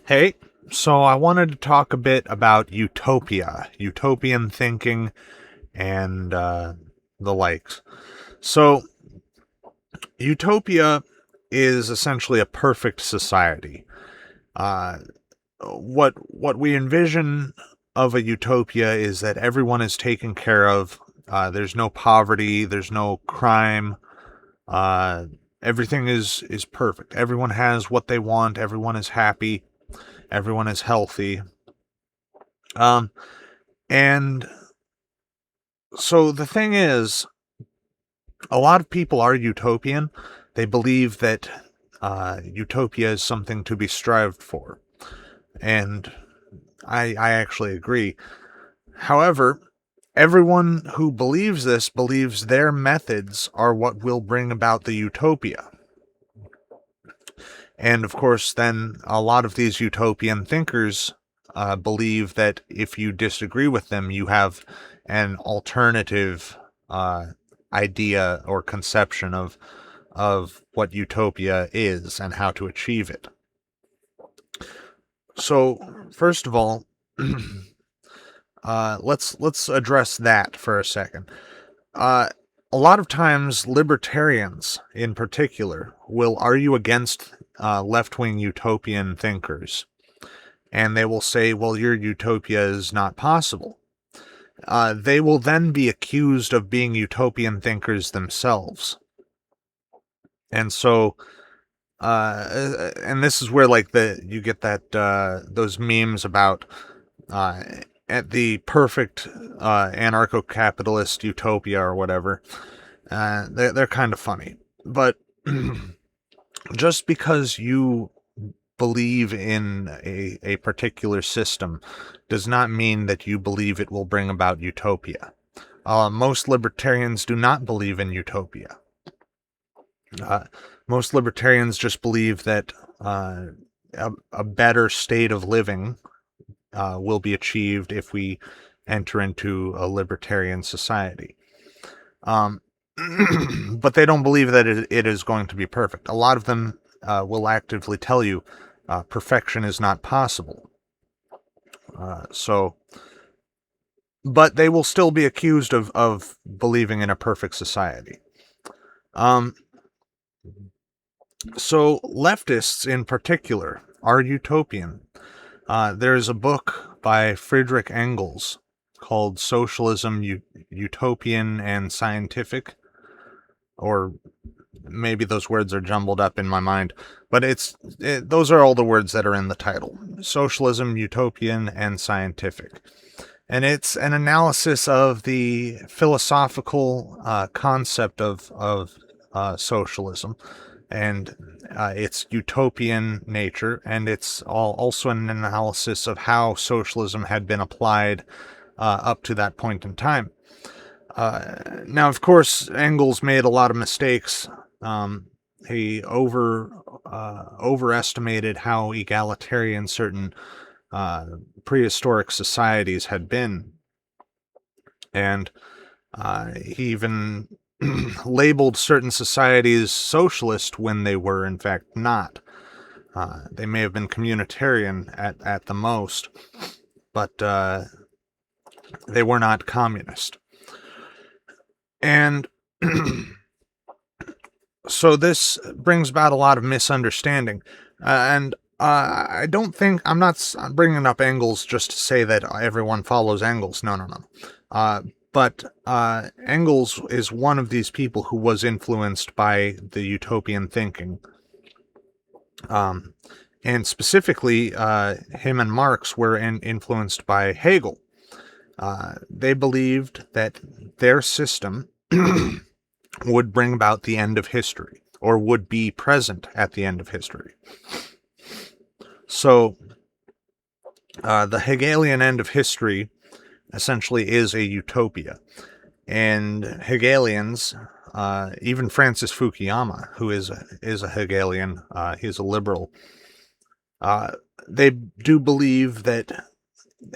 Hey, so I wanted to talk a bit about utopia, utopian thinking, and the likes. So, utopia is essentially a perfect society. Uh, what we envision of a utopia is that everyone is taken care of. There's no poverty. There's no crime. Uh, Everything is perfect. Everyone has what they want. Everyone is happy. Everyone is healthy. Um, and So the thing is, a lot of people are utopian. They believe that utopia is something to be strived for. And I actually agree. However, everyone who believes this believes their methods are what will bring about the utopia. And of course, then a lot of these utopian thinkers believe that if you disagree with them, you have an alternative uh, idea or conception of what utopia is and how to achieve it. So, first of all, let's address that for a second. Uh, a lot of times, libertarians, in particular, will argue against left-wing utopian thinkers, and they will say, "Well, your utopia is not possible." They will then be accused of being utopian thinkers themselves, and so and this is where like you get that those memes about uh at the perfect anarcho-capitalist utopia or whatever. They're kind of funny, but just because you believe in a particular system does not mean that you believe it will bring about utopia. Most libertarians do not believe in utopia. Uh, Most libertarians just believe that a better state of living will be achieved if we enter into a libertarian society. Um, but they don't believe that it is going to be perfect. A lot of them will actively tell you perfection is not possible. But they will still be accused of believing in a perfect society. Um, So leftists in particular are utopian. There's a book by Friedrich Engels called Socialism, Utopian and Scientific, or maybe those words are jumbled up in my mind, but those are all the words that are in the title. Socialism, Utopian, and Scientific. And it's an analysis of the philosophical concept of socialism and its utopian nature, and it's also an analysis of how socialism had been applied up to that point in time. Now, of course, Engels made a lot of mistakes. He overestimated how egalitarian certain prehistoric societies had been, and he even labeled certain societies socialist when they were in fact not. They may have been communitarian at the most, but they were not communist. And so this brings about a lot of misunderstanding. And I don't think, I'm not bringing up Engels just to say that everyone follows Engels. No, no, no. But Engels is one of these people who was influenced by the utopian thinking. And specifically, him and Marx were influenced by Hegel. They believed that their system would bring about the end of history, or would be present at the end of history. So, the Hegelian end of history essentially is a utopia. And Hegelians, even Francis Fukuyama, who is a Hegelian, he's a liberal, they do believe that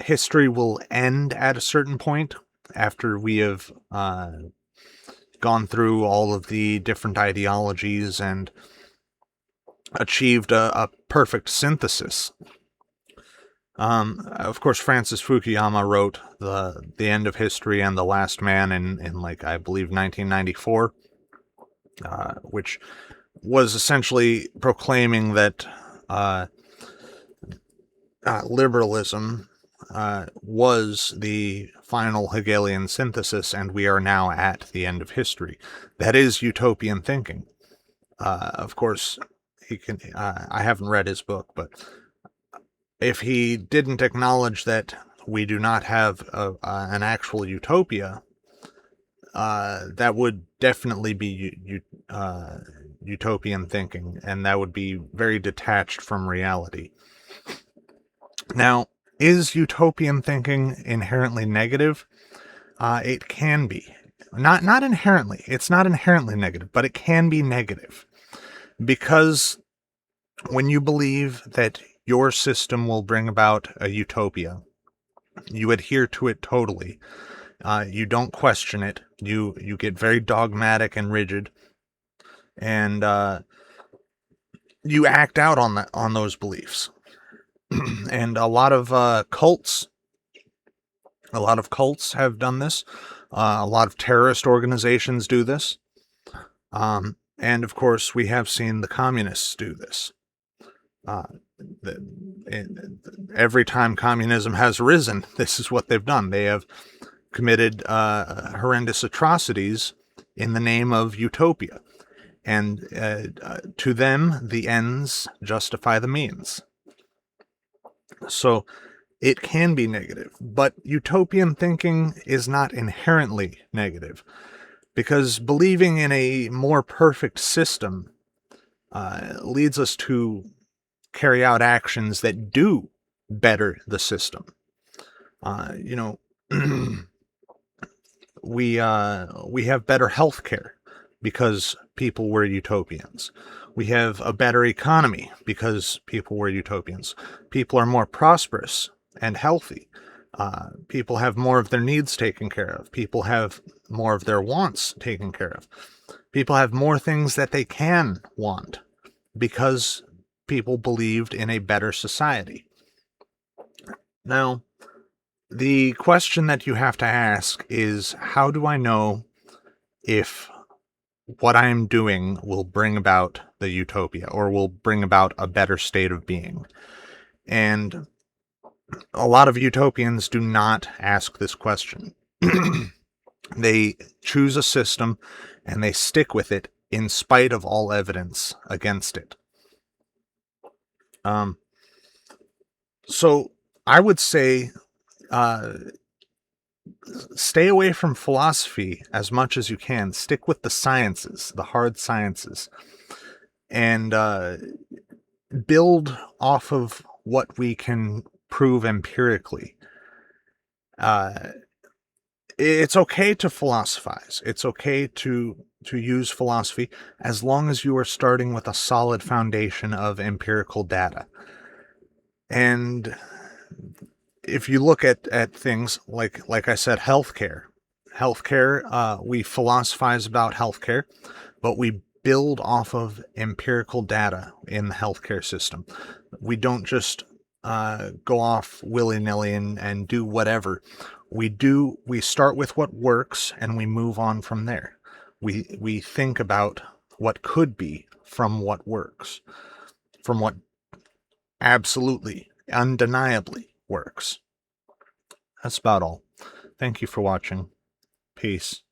history will end at a certain point after we have gone through all of the different ideologies and achieved a perfect synthesis. Of course, Francis Fukuyama wrote the End of History and The Last Man in like, I believe, 1994, which was essentially proclaiming that liberalism was the final Hegelian synthesis, and we are now at the end of history. That is utopian thinking. Of course, he can. I haven't read his book, but if he didn't acknowledge that we do not have an actual utopia, that would definitely be utopian thinking, and that would be very detached from reality. Now, is utopian thinking inherently negative? It can be. Not inherently. It's not inherently negative, but it can be negative. Because when you believe that your system will bring about a utopia, you adhere to it totally. You don't question it. You get very dogmatic and rigid, and you act out on those beliefs. And a lot of cults have done this. A lot of terrorist organizations do this. And of course, we have seen the communists do this. Every time communism has risen, this is what they've done. They have committed horrendous atrocities in the name of utopia. And to them, the ends justify the means. So it can be negative, but utopian thinking is not inherently negative, because believing in a more perfect system leads us to carry out actions that do better the system. We have better health care because people were utopians. We have a better economy because people were utopians. People are more prosperous and healthy. People have more of their needs taken care of. People have more of their wants taken care of. People have more things that they can want because people believed in a better society. Now, the question that you have to ask is, how do I know if what I am doing will bring about the utopia or will bring about a better state of being? And a lot of utopians do not ask this question. They choose a system and they stick with it in spite of all evidence against it. So I would say stay away from philosophy as much as you can. Stick with the sciences, the hard sciences, and build off of what we can prove empirically. It's okay to philosophize. It's okay to use philosophy as long as you are starting with a solid foundation of empirical data. And if you look at things like I said, healthcare, we philosophize about healthcare, but we build off of empirical data in the healthcare system. We don't just go off willy-nilly and do whatever. We start with what works and we move on from there. We think about what could be from what works, from what absolutely, undeniably works. That's about all. Thank you for watching. Peace.